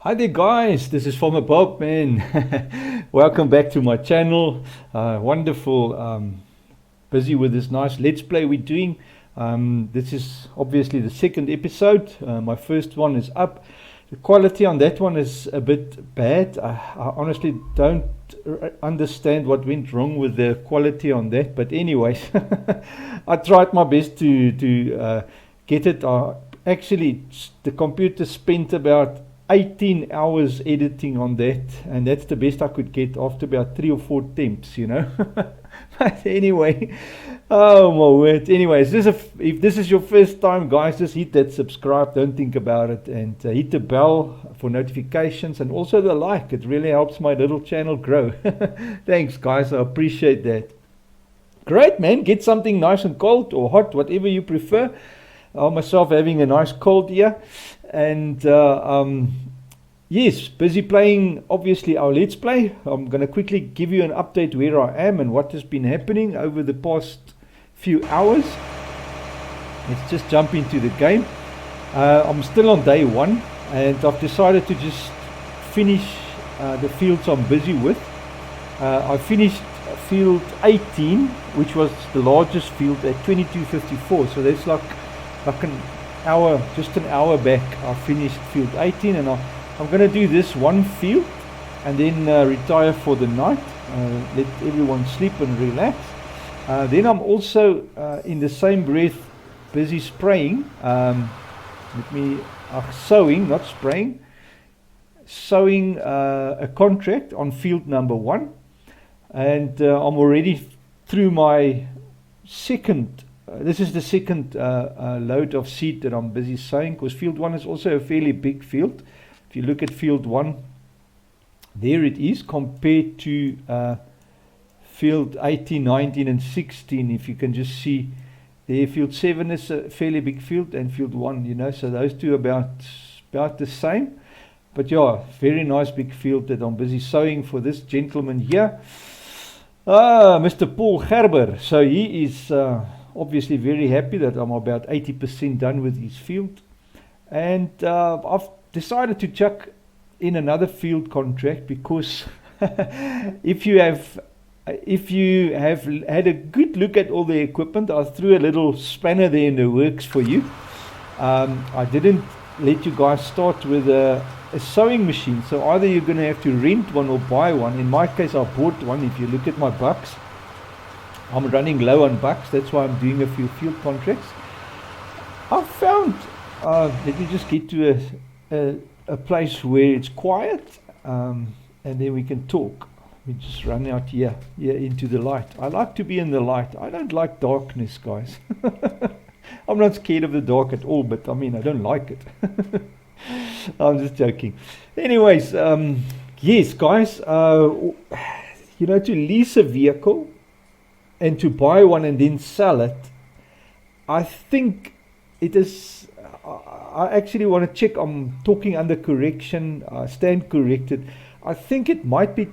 Hi there guys, this is Farmer Bob man. Welcome back to my channel. Wonderful, busy with this nice Let's Play we're doing. This is obviously the second episode. My first one is up. The quality on that one is a bit bad. I honestly don't understand what went wrong with the quality on that. But anyways, I tried my best to get it. Actually, the computer spent about 18 hours editing on that, and that's the best I could get after about 3 or 4 attempts, you know. But anyway, oh my word. Anyways, if this is your first time, guys, just hit that subscribe, don't think about it, and hit the bell for notifications, and also the like. It really helps my little channel grow. Thanks guys, I appreciate that. Great man, get something nice and cold or hot, whatever you prefer. I myself having a nice cold here, and yes, busy playing obviously our Let's Play. I'm going to quickly give you an update where I am and what has been happening over the past few hours. Let's just jump into the game. I'm still on day 1, and I've decided to just finish the fields I'm busy with. I finished field 18, which was the largest field, at 22:54, so that's like an hour, just an hour back. I finished field 18, and I'm going to do this one field and then retire for the night, let everyone sleep and relax. Then I'm also in the same breath busy spraying, sowing, not spraying, sowing a contract on field number 1, and I'm already through my second. This is the second load of seed that I'm busy sowing, because field 1 is also a fairly big field. If you look at field 1, there it is compared to field 18, 19 and 16. If you can just see there, field 7 is a fairly big field, and field 1, you know, so those two are about the same. But yeah, very nice big field that I'm busy sowing for this gentleman here, Mr. Paul Gerber. So he is obviously very happy that I'm about 80% done with his field, and I've decided to chuck in another field contract, because if you have had a good look at all the equipment, I threw a little spanner there in the works for you. I didn't let you guys start with a sewing machine, so either you're going to have to rent one or buy one. In my case, I bought one. If you look at my bucks, I'm running low on bucks, that's why I'm doing a few field contracts. I've found, let me just get to a place where it's quiet, and then we can talk. We just run out here into the light. I like to be in the light. I don't like darkness, guys. I'm not scared of the dark at all, but I mean, I don't like it. I'm just joking. Anyways, yes, guys, you know, to lease a vehicle and to buy one and then sell it, I think it is, I actually want to check, I'm talking under correction, stand corrected. I think it might be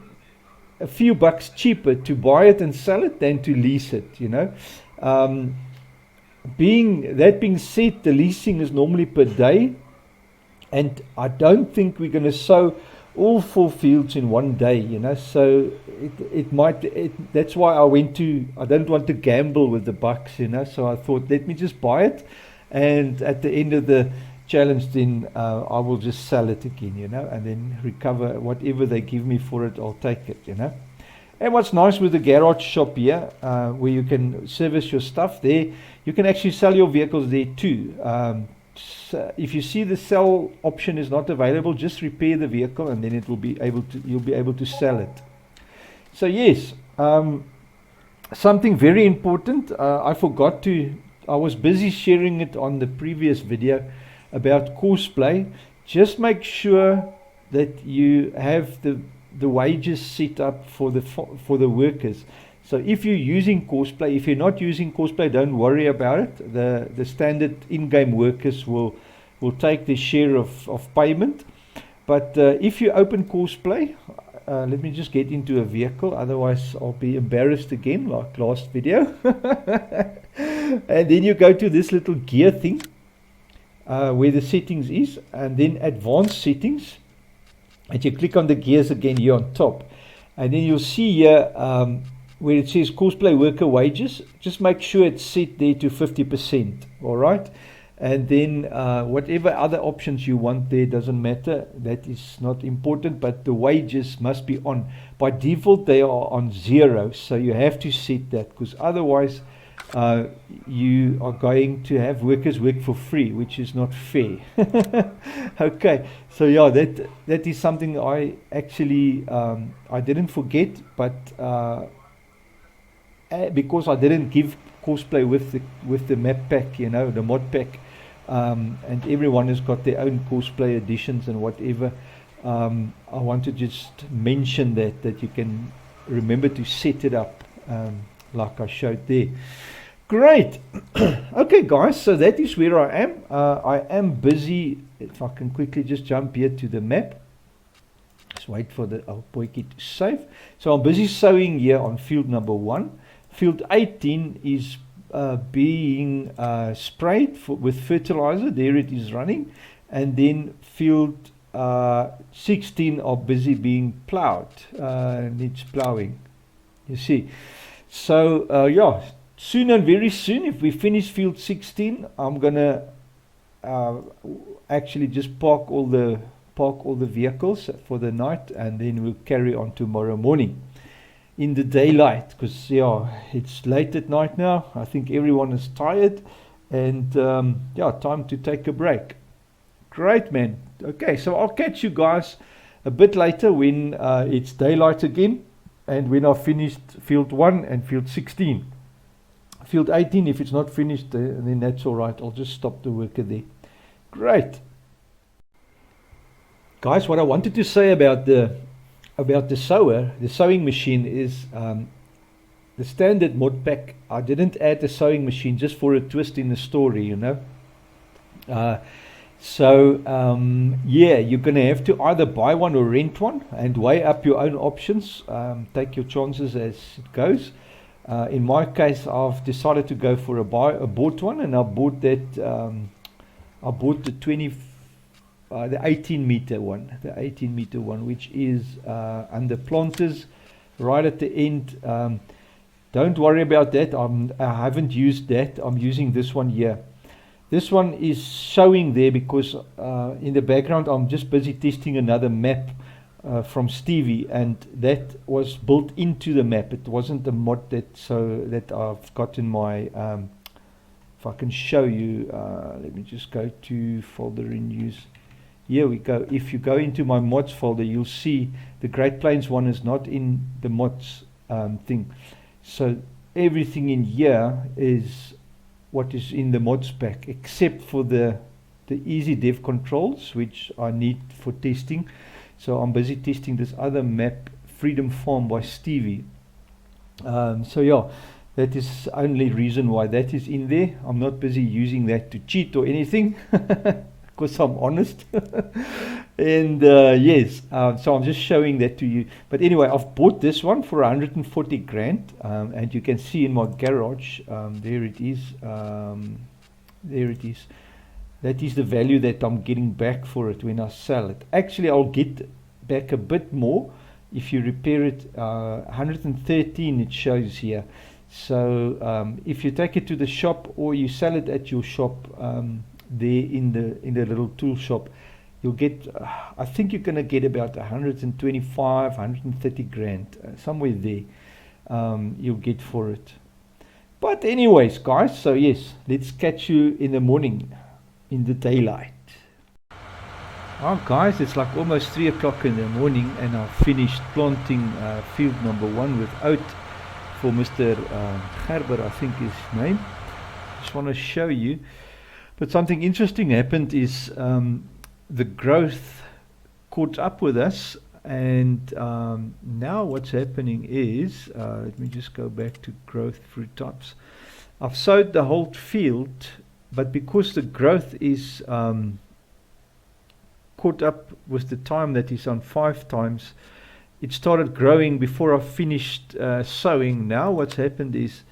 a few bucks cheaper to buy it and sell it than to lease it, you know. Being said, the leasing is normally per day, and I don't think we're going to sow all 4 fields in one day, you know, so that's why I don't want to gamble with the bucks, you know, so I thought, let me just buy it, and at the end of the challenge then I will just sell it again, you know, and then recover whatever they give me for it. I'll take it, you know. And what's nice with the garage shop here, where you can service your stuff there, you can actually sell your vehicles there too. So if you see the sell option is not available, just repair the vehicle, and then you'll be able to sell it. So yes, something very important, I was busy sharing it on the previous video about courseplay. Just make sure that you have the wages set up for the workers. So if you're using courseplay, if you're not using courseplay, don't worry about it. The standard in-game workers will take their share of payment. But if you open courseplay, let me just get into a vehicle, otherwise I'll be embarrassed again like last video. And then you go to this little gear thing, where the settings is, and then advanced settings. and you click on the gears again here on top, and then you'll see here where it says courseplay worker wages. Just make sure it's set there to 50%. All right, and then whatever other options you want there doesn't matter. That is not important, but the wages must be on. By default, they are on 0, so you have to set that, because otherwise you are going to have workers work for free, which is not fair. Okay, so yeah, that is something I actually I didn't forget, but because I didn't give courseplay with the map pack, you know, the mod pack, and everyone has got their own courseplay editions and whatever. I want to just mention that you can remember to set it up like I showed there. Great. Okay, guys, so that is where I am. I am busy. If I can quickly just jump here to the map. Just wait for the Alpoiki to save. So I'm busy sowing here on field number 1. Field 18 is being sprayed with fertilizer. There it is running. And then field 16 are busy being ploughed. Needs ploughing. You see. So yeah, soon and very soon, if we finish field 16, I'm gonna actually just park all the vehicles for the night, and then we'll carry on tomorrow morning in the daylight, because yeah, it's late at night now. I think everyone is tired, and yeah, time to take a break. Great, man. Okay, so I'll catch you guys a bit later when it's daylight again, and when I've finished field 1 and field 16. Field 18, if it's not finished, then that's all right. I'll just stop the worker there. Great. Guys, what I wanted to say about the sower, the sowing machine, is the standard mod pack. I didn't add the sowing machine just for a twist in the story, you know. So yeah, you're going to have to either buy one or rent one, and weigh up your own options. Take your chances as it goes. In my case, I've decided to go for a bought one, and I bought that. I bought the 18 meter one, which is under planters, right at the end. Don't worry about that. I haven't used that. I'm using this one here. This one is showing there because in the background I'm just busy testing another map from Stevie, and that was built into the map. It wasn't a mod that I've got in my if I can show you, let me just go to folder in use. Here we go. If you go into my mods folder, you'll see the Great Plains one is not in the mods thing. So everything in here is what is in the mods pack, except for the easy dev controls, which I need for testing. So I'm busy testing this other map, Freedom Farm by Stevie. So yeah, that is the only reason why that is in there. I'm not busy using that to cheat or anything, because I'm honest. And yes, so I'm just showing that to you. But anyway, I've bought this one for 140 grand, and you can see in my garage, there it is. There it is. That is the value that I'm getting back for it when I sell it. Actually, I'll get back a bit more if you repair it. 113 it shows here. So if you take it to the shop or you sell it at your shop, there in the little tool shop, you'll get, I think you're going to get about 125, 130 grand, somewhere there, you'll get for it. But anyways, guys, so yes, let's catch you in the morning, in the daylight. Oh guys, it's like almost 3 o'clock in the morning, and I've finished planting field number 1 with oat for Mr. Gerber, I think his name. Just want to show you. But something interesting happened is the growth caught up with us, and now what's happening is, let me just go back to growth fruit types. I've sowed the whole field, but because the growth is caught up with the time that is on 5 times, it started growing before I finished sowing. Now what's happened is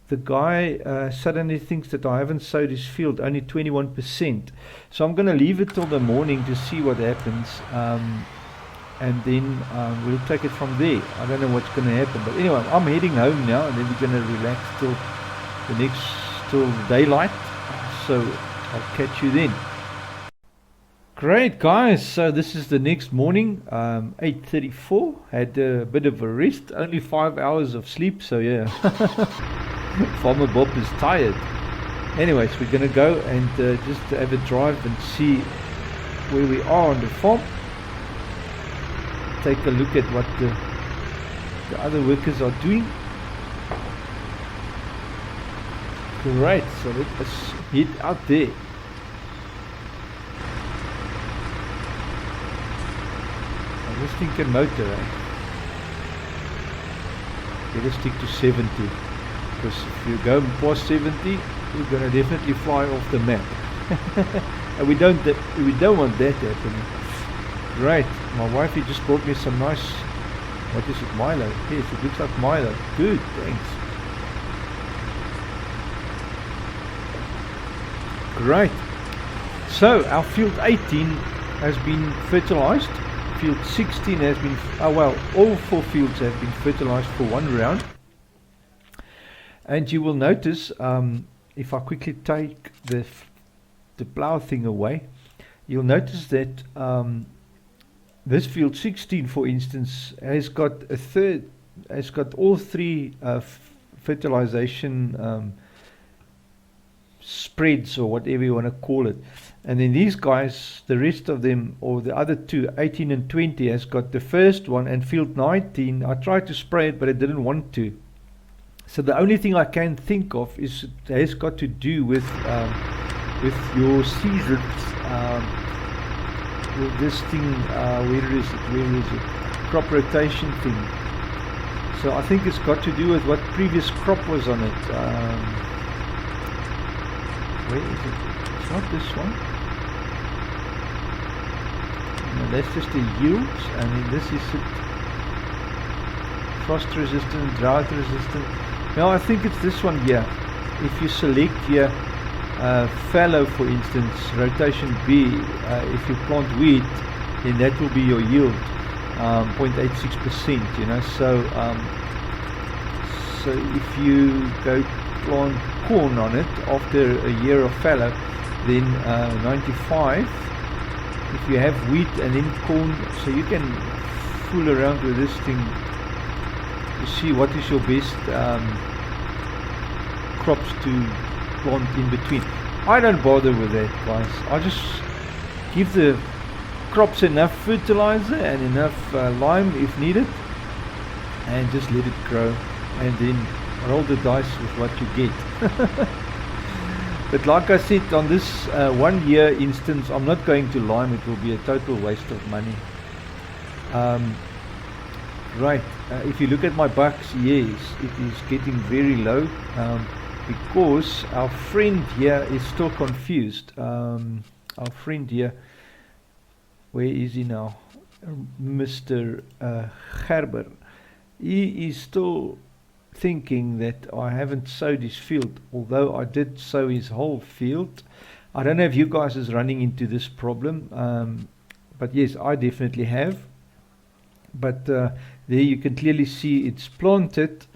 the guy suddenly thinks that I haven't sowed his field, only 21%. So I'm going to leave it till the morning to see what happens. and then we'll take it from there. I don't know what's going to happen, but anyway, I'm heading home now, and then we're going to relax till daylight. So I'll catch you then. Great, guys. So this is the next morning, 8:34. Had a bit of a rest, only 5 hours of sleep. So yeah, Farmer Bob is tired. Anyways, we're going to go and just have a drive and see where we are on the farm. Take a look at what the other workers are doing. Great, so let us head out there. I'm just thinking motor, eh? Better stick to 70, because if you go past 70, we're going to definitely fly off the map. And we don't want that happening. Great, my wifey just brought me some nice, what is it, Milo? Yes, it looks like Milo. Good, thanks. Great. So our field 18 has been fertilized. Field 16 has been, all 4 fields have been fertilized for 1 round. And you will notice, if I quickly take the plough thing away, you'll notice that this field 16, for instance, has got all 3 fertilization spreads, or whatever you want to call it. And then these guys, the rest of them, or the other 2, 18 and 20, has got the first one. And field 19, I tried to spray it, but it didn't want to. So the only thing I can think of is it has got to do with your seasons, with this thing. Where is it? Crop rotation thing. So I think it's got to do with what previous crop was on it. Where is it? It's not this one. No, that's just the yields, and then this is it. Frost resistant, drought resistant. No, I think it's this one here. If you select here fallow, for instance, rotation B, if you plant wheat, then that will be your yield, 0.86%, you know. So if you go plant corn on it after a year of fallow, then 95. If you have wheat and then corn, so you can fool around with this thing to see what is your best crops to plant in between. I don't bother with that, guys. I just give the crops enough fertilizer and enough lime if needed, and just let it grow, and then roll the dice with what you get. But like I said, on this 1 year instance, I'm not going to lime. It will be a total waste of money. Right, if you look at my bucks, yes, it is getting very low, because our friend here is still confused. Our friend here, where is he now? Mr. Gerber. He is still thinking that I haven't sowed his field, although I did sow his whole field. I don't know if you guys is running into this problem, but yes, I definitely have. But there you can clearly see it's planted,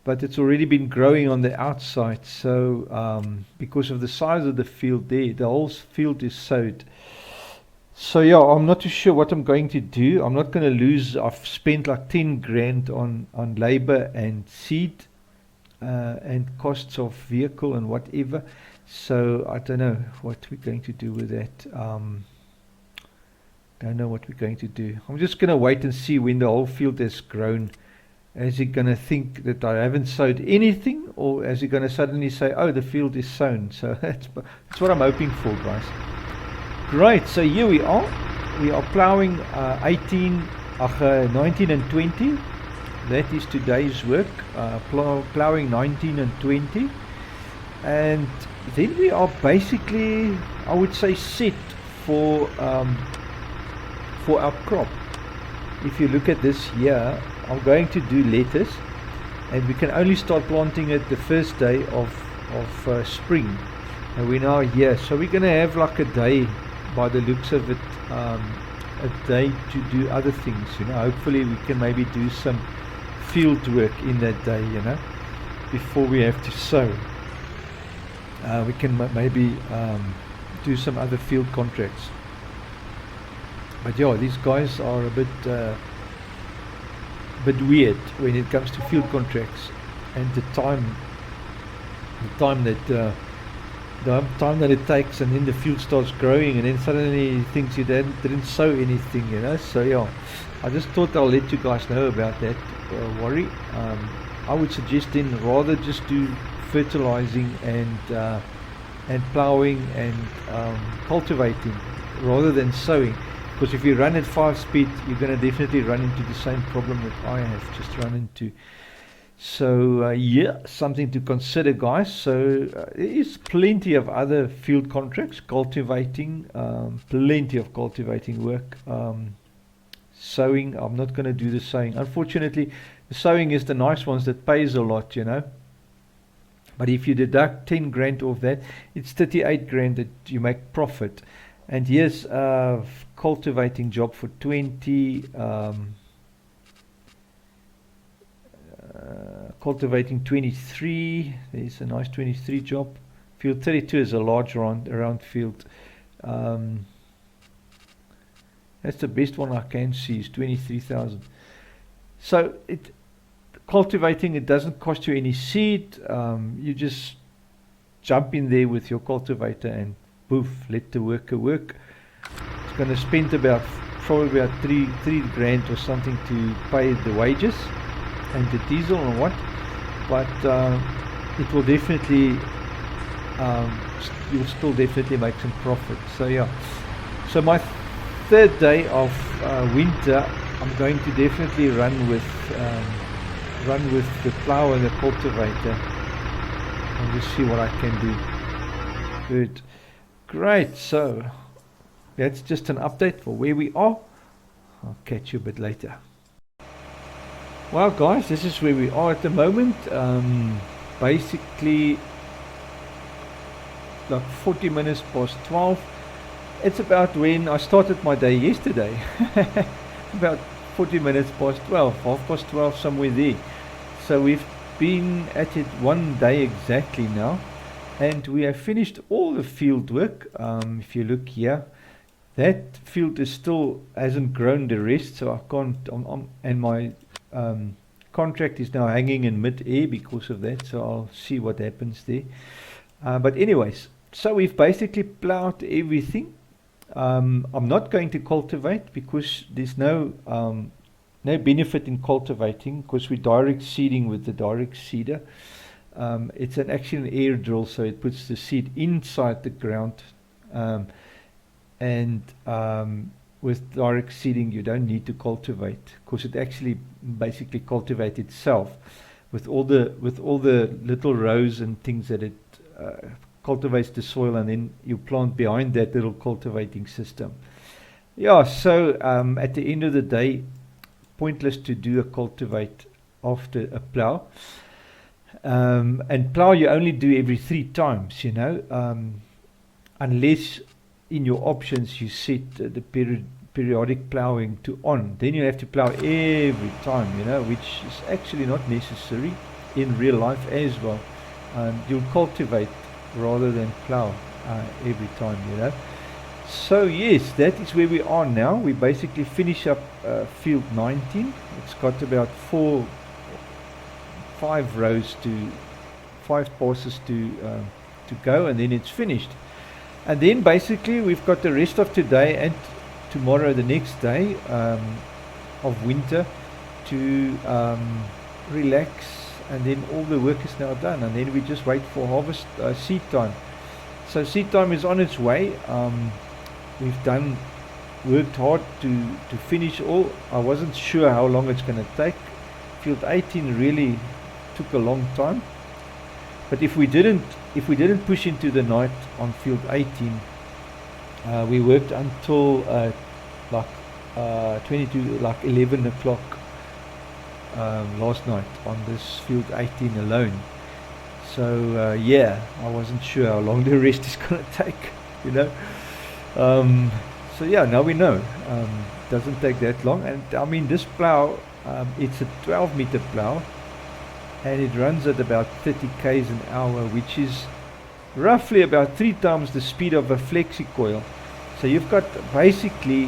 but it's already been growing on the outside. So because of the size of the field there, the whole field is sowed. So yeah, I'm not too sure what I'm going to do. I'm not going to lose. I've spent like 10 grand on labor and seed and costs of vehicle and whatever. So I don't know what we're going to do with that. Don't know what we're going to do. I'm just going to wait and see when the whole field has grown. Is he going to think that I haven't sowed anything, or is he going to suddenly say, oh, the field is sown? So that's what I'm hoping for, guys. Great, so here we are. We are ploughing 19 and 20. That is today's work. Ploughing 19 and 20. And then we are basically, I would say, set for our crop. If you look at this here, I'm going to do lettuce, and we can only start planting it the first day of spring. And we're now here, so we're going to have like a day, by the looks of it, a day to do other things. Hopefully we can maybe do some field work in that day, before we have to sow. We can maybe do some other field contracts. But yeah, these guys are a bit weird when it comes to field contracts, and the time that it takes, and then the field starts growing, and then suddenly he thinks you didn't sow anything, So yeah, I just thought I'll let you guys know about that worry. I would suggest then rather just do fertilizing and ploughing and cultivating rather than sowing. Because if you run at 5 speed, you're going to definitely run into the same problem that I have just run into. So yeah, something to consider, guys. So there is plenty of other field contracts, cultivating, plenty of cultivating work. Sowing, I'm not going to do the sowing. Unfortunately, the sowing is the nice ones that pays a lot, But if you deduct 10 grand off that, it's 38 grand that you make profit. And here's a cultivating job for 20, cultivating 23, there's a nice 23 job. Field 32 is a large round field. That's the best one I can see, is 23,000. So cultivating, it doesn't cost you any seed. You just jump in there with your cultivator and poof, let the worker work. It's going to spend probably about 3 grand or something to pay the wages and the diesel and what, but it will definitely, you'll still definitely make some profit. So yeah, so my third day of winter, I'm going to definitely run with the plough and the cultivator and just see what I can do. Good. Great, so that's just an update for where we are. I'll catch you a bit later. Well guys, this is where we are at the moment. Basically like 40 minutes past 12. It's about when I started my day yesterday. About 40 minutes past 12, half past 12, somewhere there. So we've been at it 1 day exactly now. And we have finished all the field work. If you look here, that field is still hasn't grown the rest, so I can't. And my contract is now hanging in mid-air because of that. So I'll see what happens there. But anyways, so we've basically ploughed everything. I'm not going to cultivate because there's no benefit in cultivating, because we're direct seeding with the direct seeder. It's actually an air drill, so it puts the seed inside the ground, and with direct seeding you don't need to cultivate, because it actually basically cultivates itself with all the little rows and things that it cultivates the soil, and then you plant behind that little cultivating system. Yeah, so at the end of the day, pointless to do a cultivate after a plough. And plough you only do every 3 times, unless in your options you set the periodic ploughing to on. Then you have to plough every time, which is actually not necessary in real life as well. You'll cultivate rather than plough every time, So yes, that is where we are now. We basically finish up field 19. It's got about 5 rows to 5 passes to go, and then it's finished. And then basically we've got the rest of today and tomorrow, the next day of winter, to relax, and then all the work is now done, and then we just wait for harvest seed time. So seed time is on its way. We've worked hard to finish all. I wasn't sure how long it's going to take. Field 18 really took a long time, but if we didn't push into the night on field 18, we worked until 11 o'clock last night on this field 18 alone. So yeah, I wasn't sure how long the rest is going to take, So yeah, now we know. Doesn't take that long. And I mean, this plow, it's a 12-meter plow, and it runs at about 30 k's an hour, which is roughly about 3 times the speed of a flexi coil. So you've got basically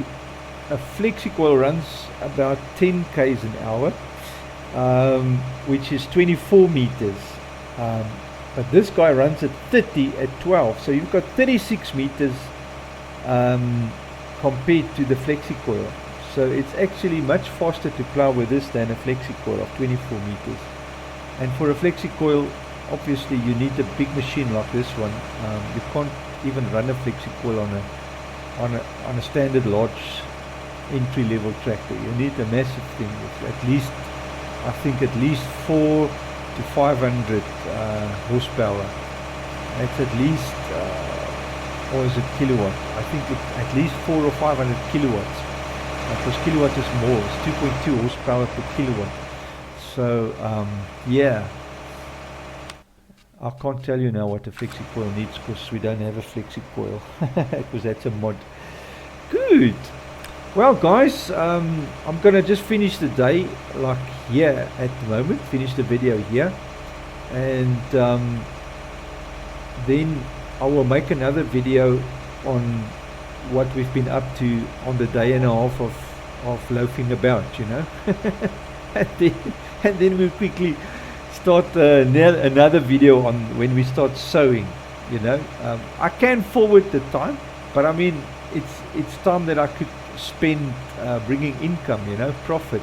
a flexi coil runs about 10 k's an hour, which is 24 meters. But this guy runs at 30 at 12. So you've got 36 meters compared to the flexi coil. So it's actually much faster to plow with this than a flexi coil of 24 meters. And for a flexi coil, obviously you need a big machine like this one. You can't even run a flexi coil on a standard large entry-level tractor. You need a massive thing with at least, I think at least 4 to 500 horsepower. That's at least, or is it kilowatt? I think it's at least 400 or 500 kilowatts. Because kilowatt is more, it's 2.2 horsepower per kilowatt. So yeah, I can't tell you now what a flexi coil needs, because we don't have a flexi coil, because that's a mod. Good. Well guys, I'm gonna just finish the day like here at the moment, finish the video here, and then I will make another video on what we've been up to on the day and a half of loafing about, you know. and then we'll quickly start another video on when we start sowing, you know. I can forward the time, but I mean it's time that I could spend bringing income, you know, profit.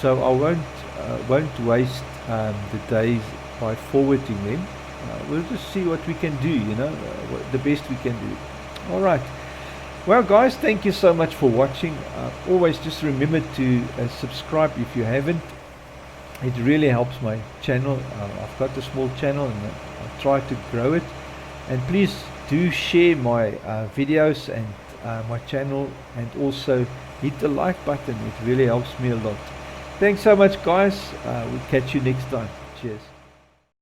So I won't waste the days by forwarding them. We'll just see what we can do, you know, the best we can do. All right. Well guys, thank you so much for watching. Always just remember to subscribe if you haven't. It really helps my channel. I've got a small channel and I try to grow it. And please do share my videos and my channel, and also hit the like button. It really helps me a lot. Thanks so much guys. We'll catch you next time. Cheers.